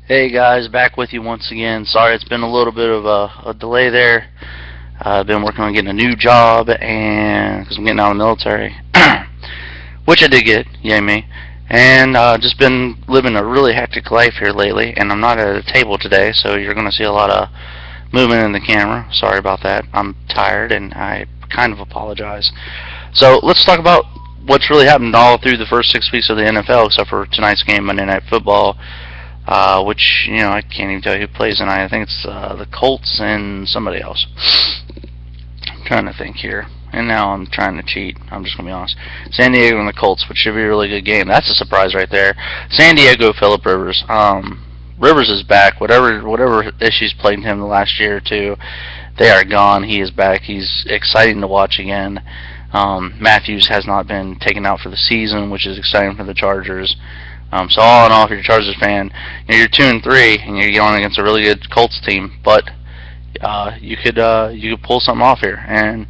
Hey guys, back with you once again. Sorry, it's been a little bit of a delay there. I've been working on getting a new job, and because I'm getting out of the military, which I did get, yay me. And just been living a really hectic life here lately, and I'm not at a table today, so you're going to see a lot of movement in the camera. Sorry about that. I'm tired, and I kind of apologize. So let's talk about what's really happened all through the first 6 weeks of the NFL, except for tonight's game, Monday Night Football. Which, I can't even tell you who plays tonight. I think it's the Colts and somebody else. I'm trying to think here. And now I'm trying to cheat. I'm just going to be honest. San Diego and the Colts, which should be a really good game. That's a surprise right there. San Diego, Phillip Rivers. Rivers is back. Whatever issues plagued him the last year or two, they are gone. He is back. He's exciting to watch again. Matthews has not been taken out for the season, which is exciting for the Chargers. So all in all, if you're a Chargers fan, you're 2-3 and you're going against a really good Colts team, but you could pull something off here. And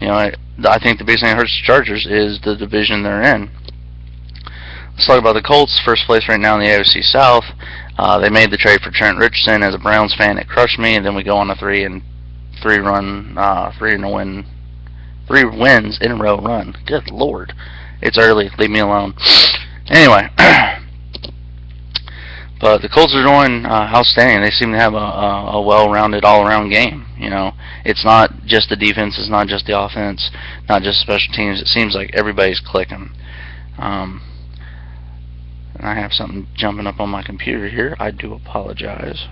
I think the biggest thing that hurts the Chargers is the division they're in. Let's talk about the Colts. First place right now in the AFC South. They made the trade for Trent Richardson. As a Browns fan, it crushed me. And then we go on a three wins in a row run. Good Lord, it's early. Leave me alone. Anyway, but the Colts are doing outstanding. They seem to have a well-rounded, all-around game. It's not just the defense, it's not just the offense, not just special teams. It seems like everybody's clicking. And I have something jumping up on my computer here. I do apologize.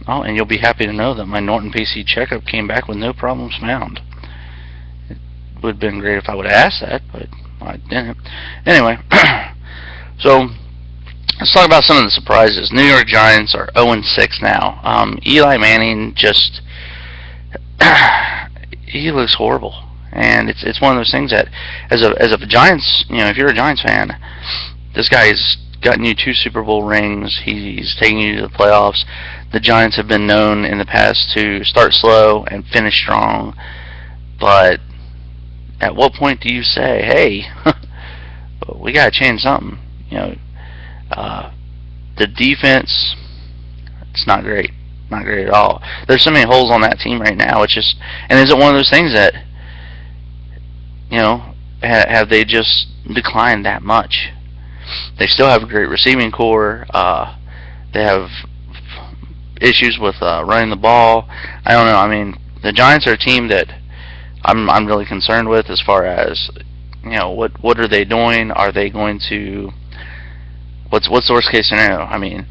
Oh, and you'll be happy to know that my Norton PC checkup came back with no problems found. It would have been great if I would have asked that, but I didn't. Anyway. So, let's talk about some of the surprises. New York Giants are 0-6 now. Eli Manning just, he looks horrible. And it's one of those things that, as a Giants, if you're a Giants fan, this guy's gotten you 2 Super Bowl rings. He's taking you to the playoffs. The Giants have been known in the past to start slow and finish strong. But at what point do you say, hey, we got to change something? The defense, it's not great. Not great at all. There's so many holes on that team right now. It's just, and is it one of those things that, have they just declined that much? They still have a great receiving core. They have issues with running the ball. I don't know. I mean, the Giants are a team that I'm really concerned with as far as, what are they doing? Are they going to... What's the worst case scenario? I mean,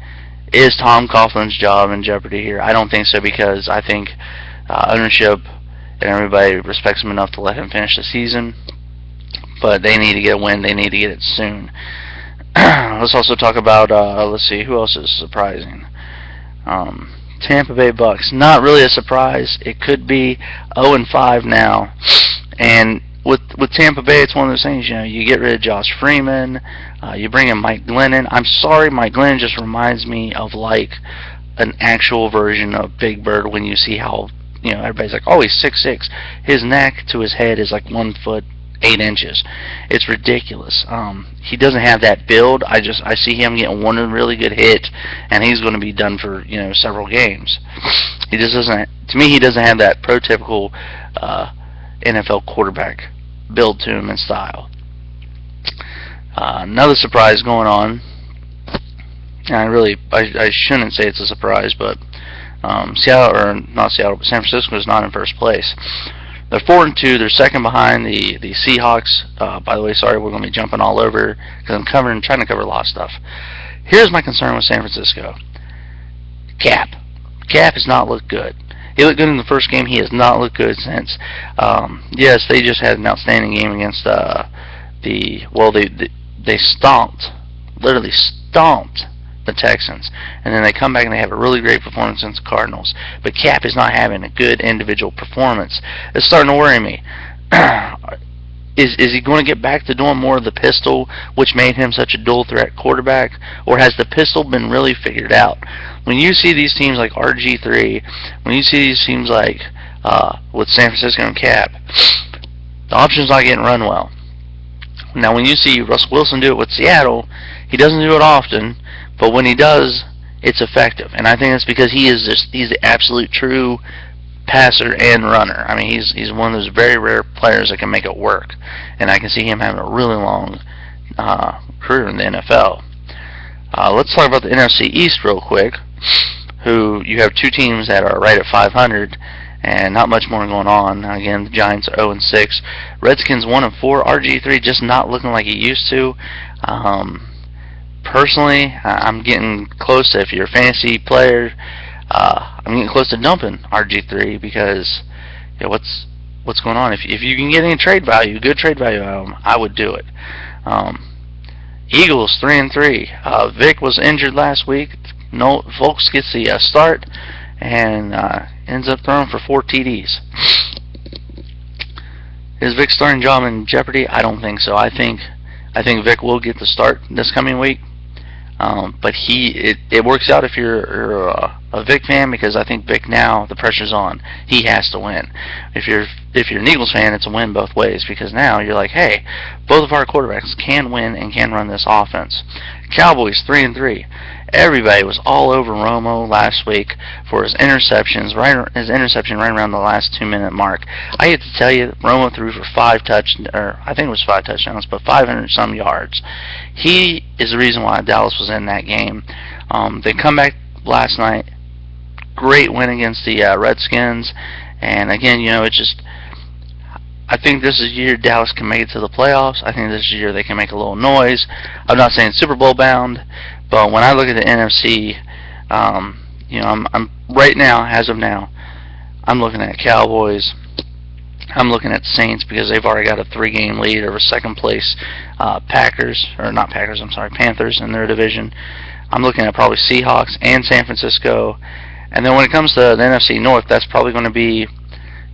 is Tom Coughlin's job in jeopardy here? I don't think so, because I think ownership and everybody respects him enough to let him finish the season. But they need to get a win. They need to get it soon. Let's also talk about, let's see, who else is surprising? Tampa Bay Bucks. Not really a surprise. It could be 0-5 now. And with Tampa Bay, it's one of those things, you get rid of Josh Freeman, you bring in Mike Glennon. I'm sorry, Mike Glennon just reminds me of like an actual version of Big Bird when you see how, everybody's like, oh, he's 6'6". His neck to his head is like 1 foot 8 inches. It's ridiculous. He doesn't have that build. I see him getting one really good hit, and he's going to be done for, several games. He just doesn't, to me, he doesn't have that prototypical NFL quarterback build to him and style. Another surprise going on, and I shouldn't say it's a surprise, but San Francisco is not in first place. They're 4-2. They're second behind the Seahawks. By the way, sorry, we're going to be jumping all over because I'm trying to cover a lot of stuff. Here's my concern with San Francisco. Cap has not looked good. He looked good in the first game. He has not looked good since. Yes, they just had an outstanding game against they literally stomped the Texans, and then they come back and they have a really great performance against the Cardinals. But Cap is not having a good individual performance. It's starting to worry me. Is he going to get back to doing more of the pistol, which made him such a dual threat quarterback, or has the pistol been really figured out? When you see these teams like RG3, when you see these teams like with San Francisco and Cap, the option's not getting run well. Now, when you see Russell Wilson do it with Seattle, he doesn't do it often, but when he does, it's effective. And I think it's because he's the absolute true passer and runner. I mean, he's one of those very rare players that can make it work. And I can see him having a really long career in the NFL. Let's talk about the NFC East real quick, who you have two teams that are right at 500 and not much more going on. Again, the Giants are 0-6. Redskins 1-4. RG3 just not looking like he used to. Personally, I'm getting close to, if you're a fantasy player, I'm getting close to dumping RG3 because, you know, what's going on? If you can get any trade value, good trade value out of him, I would do it. Eagles 3-3. Vic was injured last week. No, Folks gets the start and ends up throwing for 4 TDs. Is Vic's starting job in jeopardy? I don't think so. I think Vic will get the start this coming week. But it works out if you're a Vic fan, because I think Vic now, the pressure's on. He has to win. If you're an Eagles fan, it's a win both ways, because now you're like, hey, both of our quarterbacks can win and can run this offense. Cowboys 3-3. Everybody was all over Romo last week for his interceptions, his interception right around the last 2-minute mark. I hate to tell you, Romo threw for 5 touchdowns, but 500 some yards. He is the reason why Dallas was in that game. They come back last night, great win against the Redskins, and again, you know, it's just, I think this is the year Dallas can make it to the playoffs. I think this is the year they can make a little noise. I'm not saying Super Bowl bound, but when I look at the NFC, you know, I'm right now, as of now, I'm looking at Cowboys. I'm looking at Saints because they've already got a 3-game lead over second place Panthers in their division. I'm looking at probably Seahawks and San Francisco. And then when it comes to the NFC North, that's probably going to be, you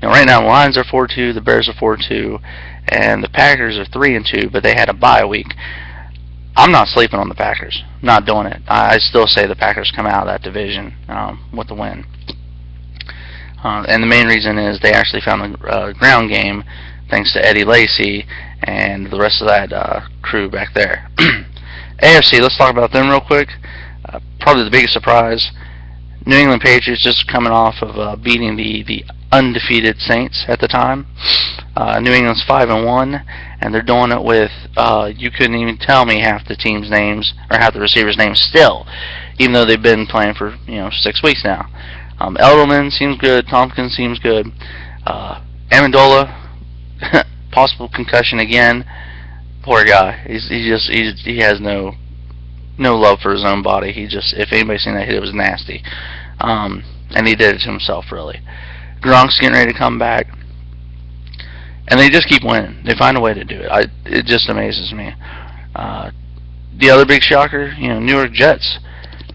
know, right now the Lions are 4-2, the Bears are 4-2, and the Packers are 3-2, but they had a bye week. I'm not sleeping on the Packers. Not doing it. I still say the Packers come out of that division with the win. And the main reason is they actually found the ground game thanks to Eddie Lacy and the rest of that crew back there. AFC, let's talk about them real quick. Probably the biggest surprise, New England Patriots just coming off of beating the undefeated Saints at the time. New England's 5-1, and they're doing it with, you couldn't even tell me half the team's names, or half the receivers' names still, even though they've been playing for, 6 weeks now. Edelman seems good, Tompkins seems good, Amendola, possible concussion again. Poor guy. He has no love for his own body. If anybody's seen that hit, it was nasty. And he did it to himself, really. Gronk's getting ready to come back. And they just keep winning. They find a way to do it. It just amazes me. The other big shocker, New York Jets,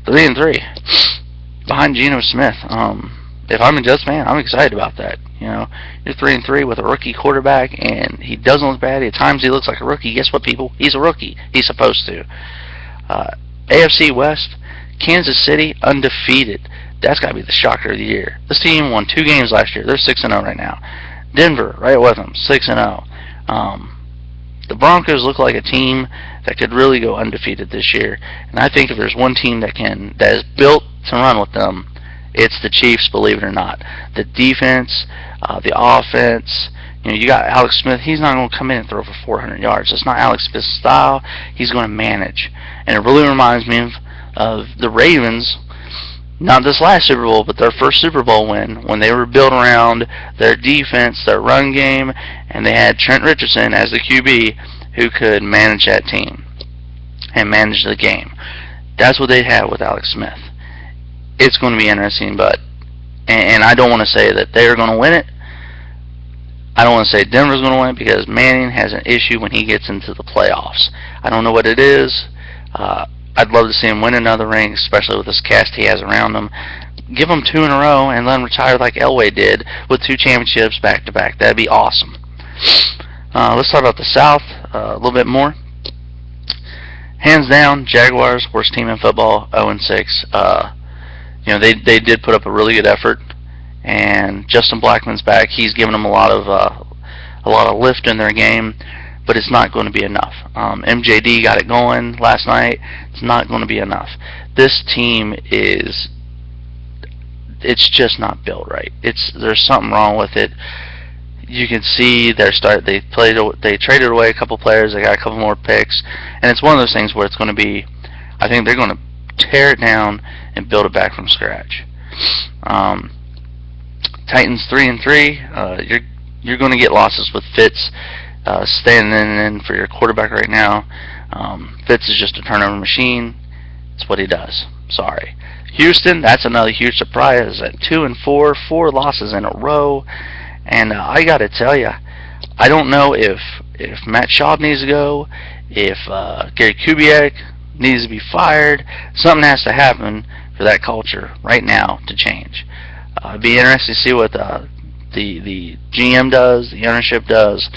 3-3, behind Geno Smith. If I'm a Jets fan, I'm excited about that. You're 3-3 with a rookie quarterback, and he doesn't look bad. At times he looks like a rookie. Guess what, people? He's a rookie. He's supposed to. AFC West, Kansas City, undefeated. That's got to be the shocker of the year. This team won 2 games last year. They're 6-0 right now. Denver, right with them, 6-0. The Broncos look like a team that could really go undefeated this year. And I think if there's one team that is built to run with them, it's the Chiefs, believe it or not. The defense, the offense, you got Alex Smith. He's not going to come in and throw for 400 yards. That's not Alex Smith's style. He's going to manage. And it really reminds me of the Ravens, not this last Super Bowl, but their first Super Bowl win, when they were built around their defense, their run game, and they had Trent Richardson as the QB who could manage that team and manage the game. That's what they have with Alex Smith. It's going to be interesting, and I don't want to say that they're going to win it. I don't want to say Denver's going to win it, because Manning has an issue when he gets into the playoffs. I don't know what it is. I'd love to see him win another ring, especially with this cast he has around him. Give him 2 in a row and let him retire like Elway did with 2 championships back-to-back. That'd be awesome. Let's talk about the South a little bit more. Hands down, Jaguars, worst team in football, 0-6. They did put up a really good effort, and Justin Blackman's back. He's given them a lot of lift in their game. but it's not going to be enough. MJD got it going last night. It's not going to be enough. This team it's just not built right. There's something wrong with it. You can see they traded away a couple players. They got a couple more picks, and it's one of those things where it's going to be. I think they're going to tear it down and build it back from scratch. Titans 3-3. You're going to get losses with Fitz standing in for your quarterback right now. Fitz is just a turnover machine. It's what he does. Sorry. Houston, that's another huge surprise at 2-4, 4 losses in a row. And I got to tell you, I don't know if Matt Schaub needs to go, if Gary Kubiak needs to be fired. Something has to happen for that culture right now to change. It'd be interesting to see what the GM does, the ownership does.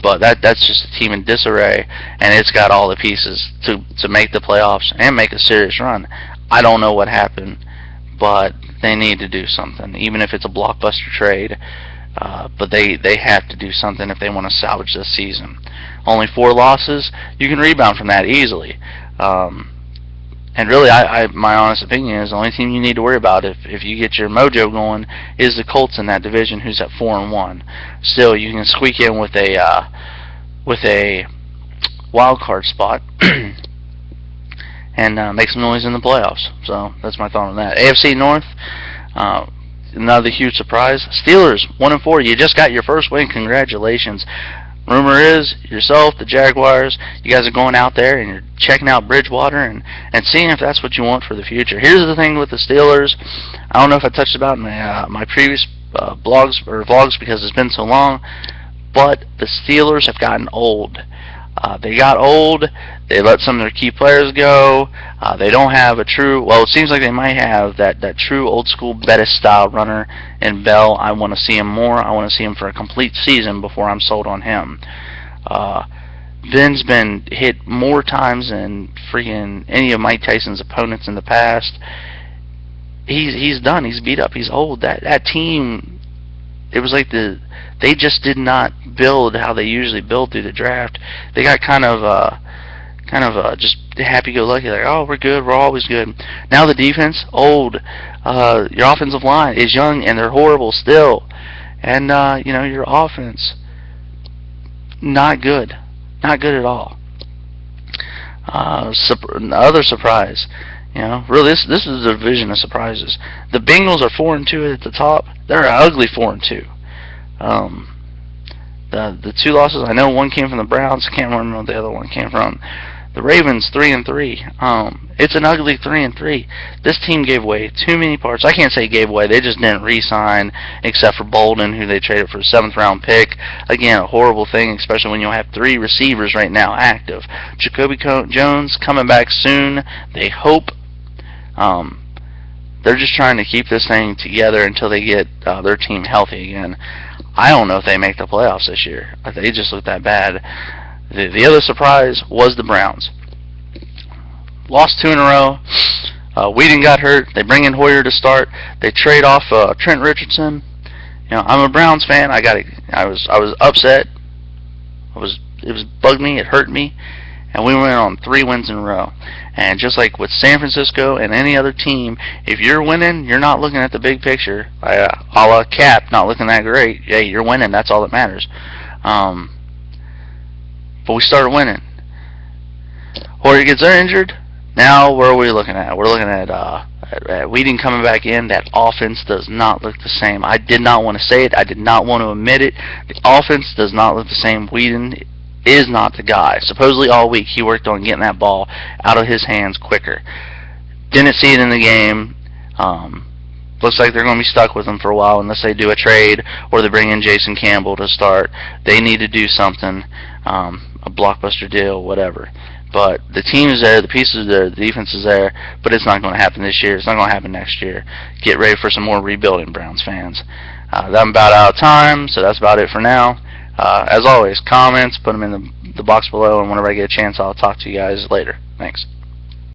But that's just a team in disarray, and it's got all the pieces to make the playoffs and make a serious run. I don't know what happened, but they need to do something, even if it's a blockbuster trade. But they have to do something if they want to salvage this season. Only 4 losses, you can rebound from that easily. And really, my honest opinion is the only team you need to worry about if you get your mojo going is the Colts in that division, who's at 4-1. Still, you can squeak in with a wild card spot and make some noise in the playoffs. So that's my thought on that. AFC North, another huge surprise. Steelers 1-4. You just got your first win. Congratulations. Rumor is yourself, the Jaguars, you guys are going out there and you're checking out Bridgewater and seeing if that's what you want for the future. Here's the thing with the Steelers. I don't know if I touched about in my previous blogs because it's been so long, but the Steelers have gotten old. They got old. They let some of their key players go. They don't have a true, well, it seems like they might have that true old school Bettis style runner in Bell. I want to see him more. I want to see him for a complete season before I'm sold on him. Vin's been hit more times than freaking any of Mike Tyson's opponents in the past. He's done. He's beat up. He's old. That team, it was like they just did not build how they usually build through the draft. They got kind of just happy-go-lucky, like, oh, we're good, we're always good. Now the defense, old. Your offensive line is young, and they're horrible still. And, your offense, not good. Not good at all. Another surprise, really, this is a division of surprises. The Bengals are 4-2 at the top. They're an ugly 4-2. The 2 losses, I know one came from the Browns. I can't remember what the other one came from. The Ravens 3-3. It's an ugly 3-3. This team gave away too many parts. I can't say gave away. They just didn't re-sign, except for Bolden, who they traded for a 7th-round pick. Again, a horrible thing, especially when you have 3 receivers right now active. Jacoby Jones coming back soon. They hope. They're just trying to keep this thing together until they get their team healthy again. I don't know if they make the playoffs this year. They just look that bad. The other surprise was the Browns. Lost 2 in a row. Whedon got hurt. They bring in Hoyer to start. They trade off Trent Richardson. I'm a Browns fan. I was upset. It bugged me. It hurt me. And we went on 3 wins in a row. And just like with San Francisco and any other team, if you're winning, you're not looking at the big picture. A la Cap, not looking that great. Hey, you're winning. That's all that matters. But we started winning. Hoyer gets injured. Now, where are we looking at? We're looking at Whedon coming back in. That offense does not look the same. I did not want to say it. I did not want to admit it. The offense does not look the same. Whedon is not the guy. Supposedly all week he worked on getting that ball out of his hands quicker. Didn't see it in the game. Looks like they're going to be stuck with him for a while unless they do a trade or they bring in Jason Campbell to start. They need to do something, a blockbuster deal, whatever. But the team is there, the pieces are there, the defense is there, but it's not going to happen this year. It's not going to happen next year. Get ready for some more rebuilding, Browns fans. I'm about out of time, so that's about it for now. As always, comments, put them in the box below, and whenever I get a chance, I'll talk to you guys later. Thanks.